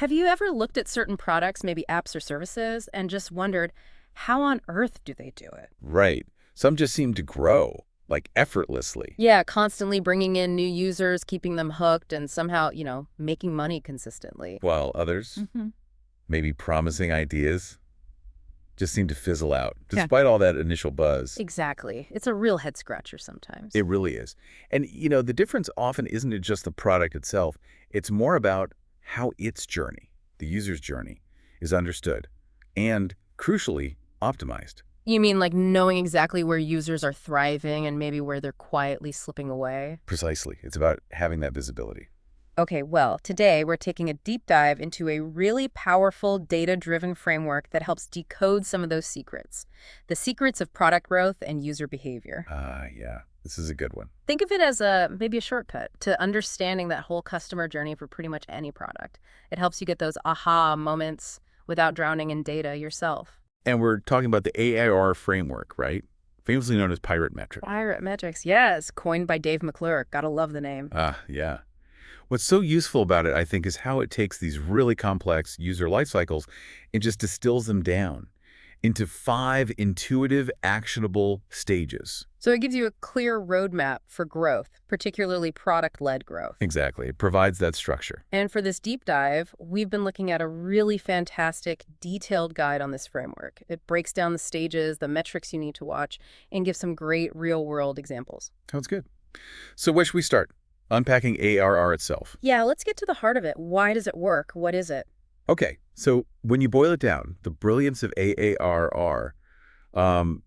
Have you ever looked at certain products, maybe apps or services, and just wondered, how on earth do they do it? Right. Some just seem to grow, like effortlessly, Yeah, constantly bringing in new users, keeping them hooked, and somehow, making money consistently. while others, hmm maybe promising ideas, just seem to fizzle out, Yeah. despite all that initial buzz. Exactly. It's a real head scratcher sometimes. It really is. And, the difference often isn't it just the product itself. It's more about how its journey, the user's journey, is understood and, crucially, optimized. You mean like knowing exactly where users are thriving and maybe where they're quietly slipping away? Precisely. It's about having that visibility. Okay, well, today we're taking a deep dive into a really powerful data-driven framework that helps decode some of those secrets. The secrets of product growth and user behavior. Yeah. This is a good one. Think of it as maybe a shortcut to understanding that whole customer journey for pretty much any product. It helps you get those aha moments without drowning in data yourself. And we're talking about the AARRR Framework, right? Famously known as Pirate Metric. Pirate metrics, yes, coined by Dave McClure. Gotta love the name. Yeah. What's so useful about it, I think, is how it takes these really complex user life cycles and just distills them down into 5 intuitive, actionable stages. So it gives you a clear roadmap for growth, particularly product-led growth. Exactly. It provides that structure. And for this deep dive, we've been looking at a really fantastic, detailed guide on this framework. It breaks down the stages, the metrics you need to watch, and gives some great real-world examples. Sounds good. So where should we start? Unpacking ARR itself. Yeah, let's get to the heart of it. Why does it work? What is it? Okay, so when you boil it down, the brilliance of AARR,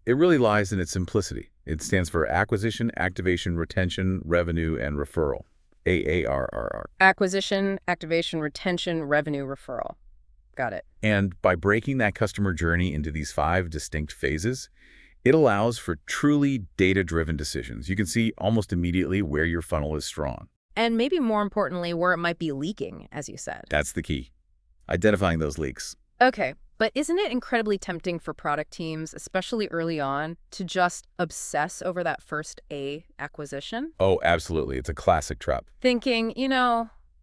it really lies in its simplicity. It stands for Acquisition, Activation, Retention, Revenue, and Referral. AARRR. Acquisition, activation, retention, revenue, referral. Got it. And by breaking that customer journey into these 5 distinct phases, it allows for truly data-driven decisions. You can see almost immediately where your funnel is strong. And maybe more importantly, where it might be leaking, as you said. That's the key. Identifying those leaks. Okay, but isn't it incredibly tempting for product teams, especially early on, to just obsess over that first A, acquisition? Oh, absolutely. It's a classic trap. Thinking,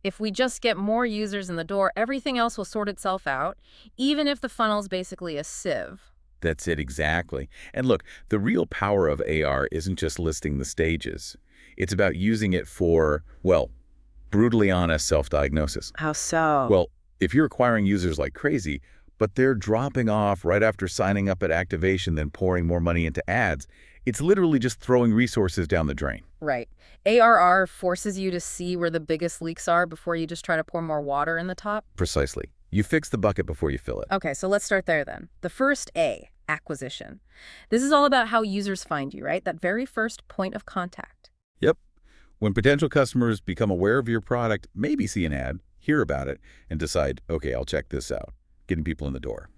if we just get more users in the door, everything else will sort itself out, even if the funnel's basically a sieve. That's it, exactly. And look, the real power of AR isn't just listing the stages. It's about using it for, well, brutally honest self-diagnosis. How so? Well, if you're acquiring users like crazy, but they're dropping off right after signing up at activation, then pouring more money into ads, it's literally just throwing resources down the drain. Right. ARR forces you to see where the biggest leaks are before you just try to pour more water in the top. Precisely. You fix the bucket before you fill it. Okay, so let's start there then. The first A, acquisition. This is all about how users find you, right? That very first point of contact. Yep. When potential customers become aware of your product, maybe see an ad, hear about it, and decide, okay, I'll check this out, getting people in the door.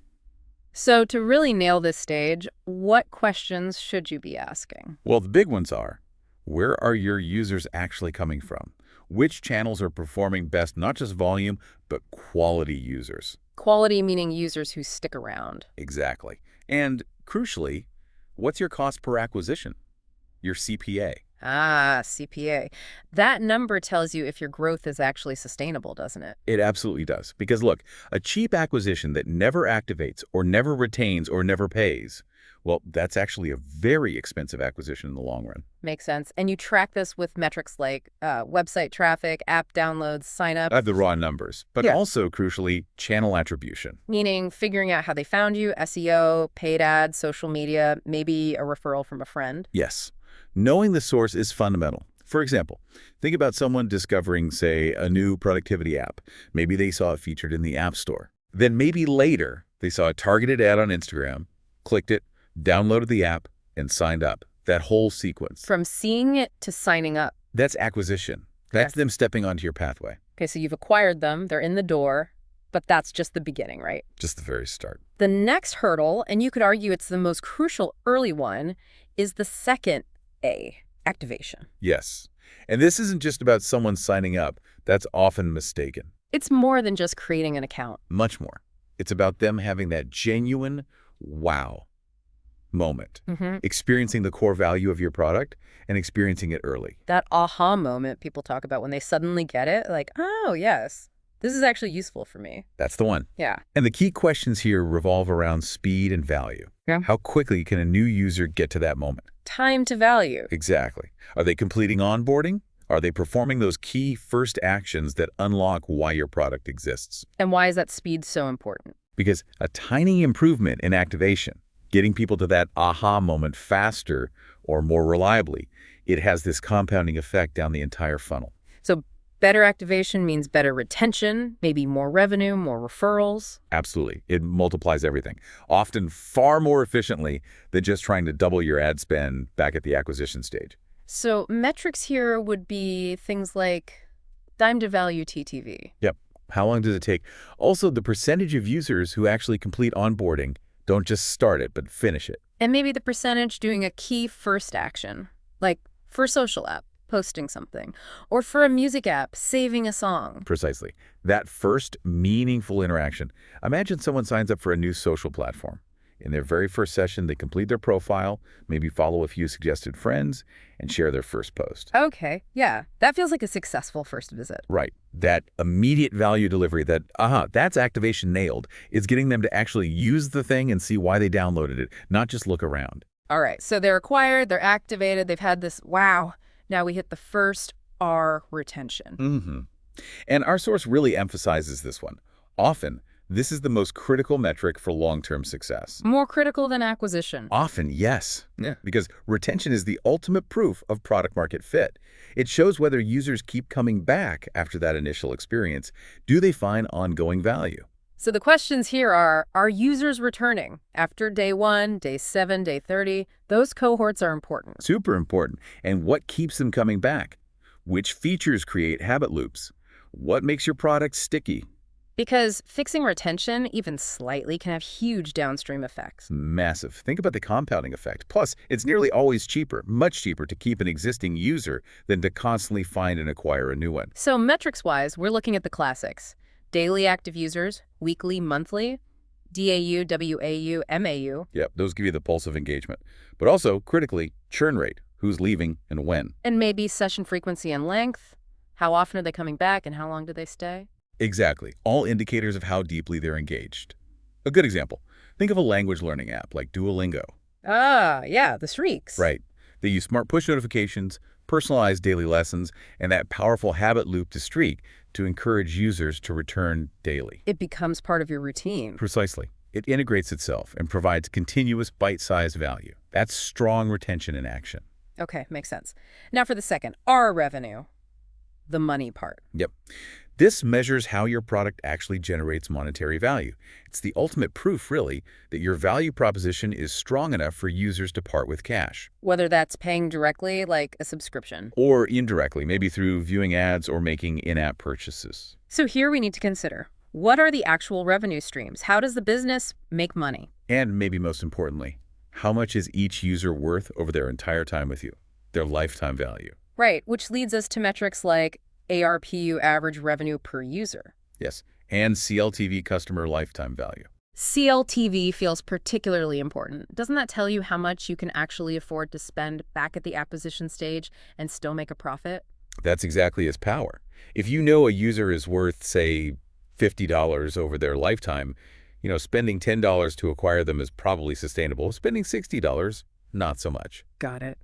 So to really nail this stage, what questions should you be asking? Well, the big ones are, where are your users actually coming from? Which channels are performing best, not just volume, but quality users? Quality meaning users who stick around. Exactly. And crucially, what's your cost per acquisition? Your CPA. Ah, CPA. That number tells you if your growth is actually sustainable, doesn't it? It absolutely does. Because look, a cheap acquisition that never activates or never retains or never pays, well, that's actually a very expensive acquisition in the long run. Makes sense. And you track this with metrics like website traffic, app downloads, signups. I have the raw numbers, but Yeah. also, crucially, channel attribution. Meaning figuring out how they found you, SEO, paid ads, social media, maybe a referral from a friend. Yes. Knowing the source is fundamental. For example, think about someone discovering, say, a new productivity app. Maybe they saw it featured in the App Store. Then maybe later, they saw a targeted ad on Instagram, clicked it, downloaded the app, and signed up. That whole sequence. From seeing it to signing up. That's acquisition. That's Yes. them stepping onto your pathway. Okay, so you've acquired them, they're in the door, but that's just the beginning, right? Just the very start. The next hurdle, and you could argue it's the most crucial early one, is the second A, activation. Yes. And this isn't just about someone signing up. That's often mistaken. It's more than just creating an account. Much more. It's about them having that genuine wow moment, experiencing the core value of your product and experiencing it early. That aha moment people talk about when they suddenly get it, like, oh, yes, This is actually useful for me. That's the one. Yeah. And the key questions here revolve around speed and value. Yeah. How quickly can a new user get to that moment? Time to value. Exactly. Are they completing onboarding? Are they performing those key first actions that unlock why your product exists? And why is that speed so important? Because a tiny improvement in activation, getting people to that aha moment faster or more reliably, it has this compounding effect down the entire funnel. So better activation means better retention, maybe more revenue, more referrals. Absolutely. It multiplies everything, often far more efficiently than just trying to double your ad spend back at the acquisition stage. So metrics here would be things like time to value TTV. Yep. How long does it take? Also, the percentage of users who actually complete onboarding don't just start it, but finish it. And maybe the percentage doing a key first action, like for a social app, posting something, or for a music app, saving a song. Precisely. That first meaningful interaction. Imagine someone signs up for a new social platform. In their very first session, they complete their profile, maybe follow a few suggested friends, and share their first post. Okay, yeah, that feels like a successful first visit. Right. That immediate value delivery, that's activation nailed, is getting them to actually use the thing and see why they downloaded it, not just look around. All right, so they're acquired, they're activated, they've had this, wow, now we hit the first R, retention. And our source really emphasizes this one. Often, this is the most critical metric for long-term success. More critical than acquisition. Often, yes. Yeah. Because retention is the ultimate proof of product market fit. It shows whether users keep coming back after that initial experience. Do they find ongoing value? So the questions here are users returning after day 1, day 7, day 30? Those cohorts are important. Super important. And what keeps them coming back? Which features create habit loops? What makes your product sticky? Because fixing retention, even slightly, can have huge downstream effects. Massive. Think about the compounding effect. Plus, it's nearly always cheaper, much cheaper to keep an existing user than to constantly find and acquire a new one. So metrics-wise, we're looking at the classics. Daily active users, weekly, monthly, DAU, WAU, MAU. Yep, those give you the pulse of engagement. But also, critically, churn rate, who's leaving and when. And maybe session frequency and length. How often are they coming back and how long do they stay? Exactly. All indicators of how deeply they're engaged. A good example. Think of a language learning app like Duolingo. Ah, yeah, the shrieks. Right. They use smart push notifications, personalized daily lessons, and that powerful habit loop to streak to encourage users to return daily. It becomes part of your routine. Precisely. It integrates itself and provides continuous bite-sized value. That's strong retention in action. Okay, makes sense. Now for the second, R revenue, the money part. Yep. This measures how your product actually generates monetary value. It's the ultimate proof, really, that your value proposition is strong enough for users to part with cash. Whether that's paying directly, like a subscription. Or indirectly, maybe through viewing ads or making in-app purchases. So here we need to consider, what are the actual revenue streams? How does the business make money? And maybe most importantly, how much is each user worth over their entire time with you? Their lifetime value. Right, which leads us to metrics like ARPU, average revenue per user. Yes, and CLTV, customer lifetime value. CLTV feels particularly important. Doesn't that tell you how much you can actually afford to spend back at the acquisition stage and still make a profit? That's exactly its power. If you know a user is worth, say, $50 over their lifetime, spending $10 to acquire them is probably sustainable. Spending $60, not so much. Got it.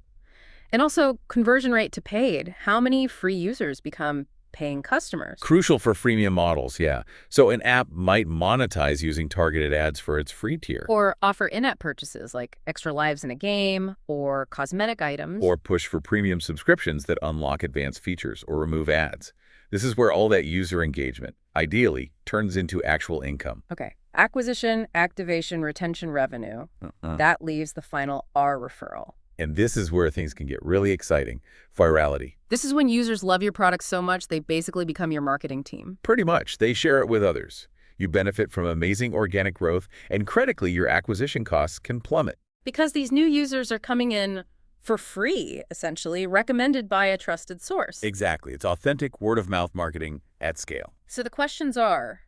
And also, conversion rate to paid. How many free users become paying customers? Crucial for freemium models, yeah. So an app might monetize using targeted ads for its free tier. Or offer in-app purchases like extra lives in a game or cosmetic items. Or push for premium subscriptions that unlock advanced features or remove ads. This is where all that user engagement, ideally, turns into actual income. Okay. Acquisition, activation, retention, revenue. That leaves the final R, referral. And this is where things can get really exciting. Virality. This is when users love your product so much they basically become your marketing team. Pretty much. They share it with others. You benefit from amazing organic growth, and critically, your acquisition costs can plummet. Because these new users are coming in for free, essentially, recommended by a trusted source. Exactly. It's authentic word-of-mouth marketing at scale. So the questions are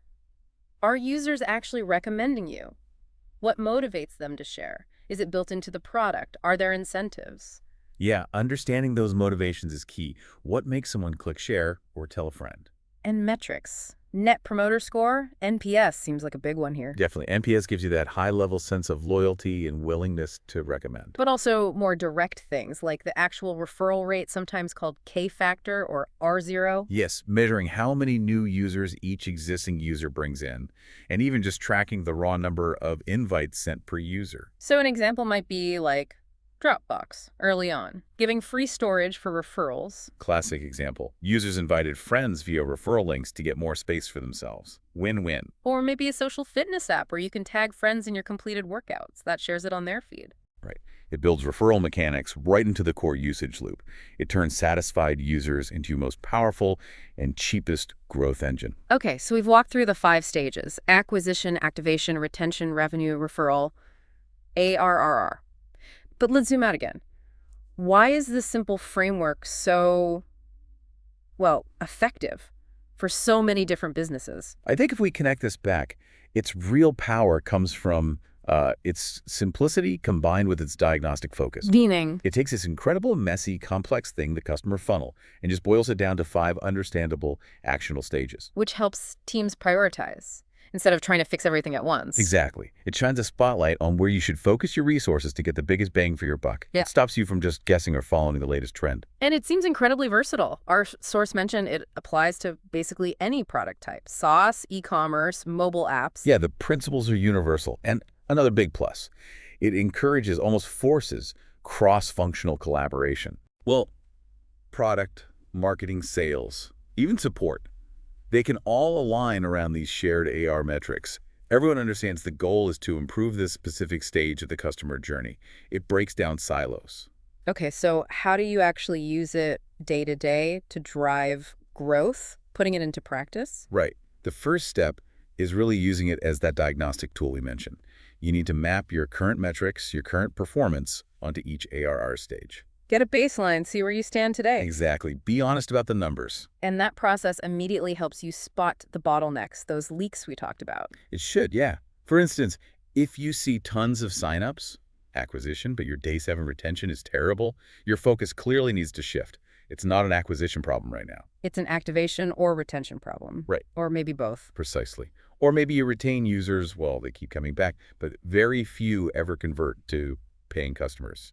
users actually recommending you? What motivates them to share? Is it built into the product? Are there incentives? Yeah, understanding those motivations is key. What makes someone click share or tell a friend? And metrics. Net Promoter Score, NPS, seems like a big one here. Definitely. NPS gives you that high-level sense of loyalty and willingness to recommend. But also more direct things like the actual referral rate, sometimes called K-factor or R0. Yes, measuring how many new users each existing user brings in, and even just tracking the raw number of invites sent per user. So an example might be like Dropbox early on, giving free storage for referrals. Classic example. Users invited friends via referral links to get more space for themselves. Win-win. Or maybe a social fitness app where you can tag friends in your completed workouts. That shares it on their feed. Right. It builds referral mechanics right into the core usage loop. It turns satisfied users into your most powerful and cheapest growth engine. Okay, so we've walked through the 5 stages: acquisition, activation, retention, revenue, referral, ARRR. But let's zoom out again. Why is this simple framework so, well, effective for so many different businesses? I think if we connect this back, its real power comes from its simplicity combined with its diagnostic focus. Meaning, It takes this incredible, messy, complex thing, the customer funnel, and just boils it down to 5 understandable, actionable stages. which helps teams prioritize instead of trying to fix everything at once. Exactly. It shines a spotlight on where you should focus your resources to get the biggest bang for your buck. Yeah. It stops you from just guessing or following the latest trend. And it seems incredibly versatile. Our source mentioned it applies to basically any product type: SaaS, e-commerce, mobile apps. Yeah, the principles are universal. And another big plus, it encourages, almost forces, cross-functional collaboration. Well, product, marketing, sales, even support, they can all align around these shared AR metrics. Everyone understands the goal is to improve this specific stage of the customer journey. It breaks down silos. Okay, so how do you actually use it day to day to drive growth, putting it into practice? Right. The first step is really using it as that diagnostic tool we mentioned. You need to map your current metrics, your current performance, onto each ARR stage. Get a baseline, see where you stand today. Exactly. Be honest about the numbers. And that process immediately helps you spot the bottlenecks, those leaks we talked about. It should, yeah. For instance, if you see tons of signups, acquisition, but your day 7 retention is terrible, your focus clearly needs to shift. It's not an acquisition problem right now. It's an activation or retention problem. Right. Or maybe both. Precisely. Or maybe you retain users, well, they keep coming back, but very few ever convert to paying customers.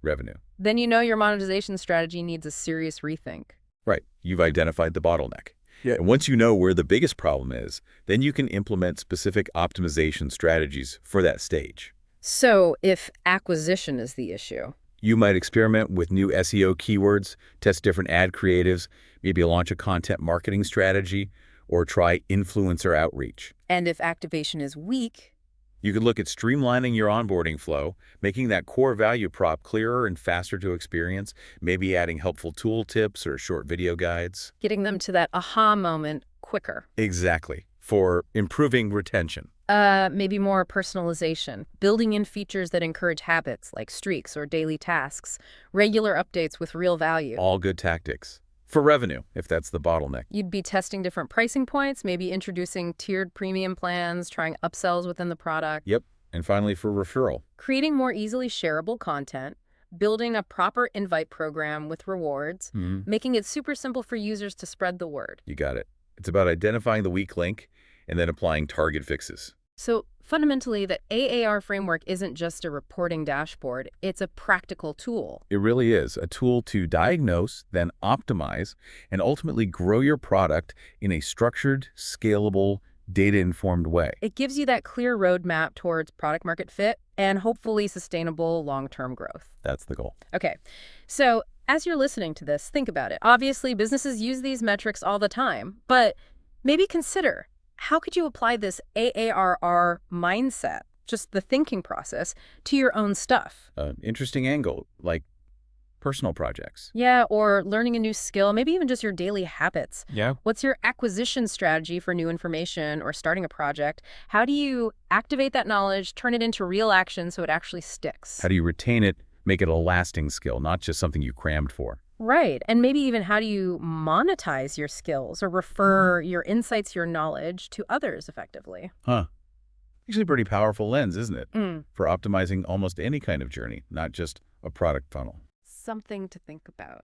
Revenue. Then you know your monetization strategy needs a serious rethink. Right. You've identified the bottleneck. Yeah. And once you know where the biggest problem is, then you can implement specific optimization strategies for that stage. So if acquisition is the issue, You might experiment with new SEO keywords, test different ad creatives, maybe launch a content marketing strategy, or try influencer outreach. and if activation is weak, You could look at streamlining your onboarding flow, making that core value prop clearer and faster to experience, maybe adding helpful tool tips or short video guides. getting them to that aha moment quicker. Exactly. For improving retention. Maybe more personalization, building in features that encourage habits like streaks or daily tasks, regular updates with real value. All good tactics. For revenue, if that's the bottleneck. You'd be testing different pricing points, maybe introducing tiered premium plans, trying upsells within the product. Yep. And finally, for referral. Creating more easily shareable content, building a proper invite program with rewards, making it super simple for users to spread the word. You got it. It's about identifying the weak link and then applying target fixes. So fundamentally, the AARR framework isn't just a reporting dashboard, it's a practical tool. It really is a tool to diagnose, then optimize, and ultimately grow your product in a structured, scalable, data-informed way. It gives you that clear roadmap towards product market fit and hopefully sustainable long-term growth. That's the goal. Okay, so as you're listening to this, think about it. Obviously, businesses use these metrics all the time, but maybe consider, how could you apply this AARR mindset, just the thinking process, to your own stuff? Interesting angle, like personal projects. Yeah, or learning a new skill, maybe even just your daily habits. Yeah. What's your acquisition strategy for new information or starting a project? How do you activate that knowledge, turn it into real action so it actually sticks? How do you retain it, make it a lasting skill, not just something you crammed for? Right. And maybe even how do you monetize your skills or refer your insights, your knowledge to others effectively? Huh. Actually a pretty powerful lens, isn't it? Mm. For optimizing almost any kind of journey, not just a product funnel. Something to think about.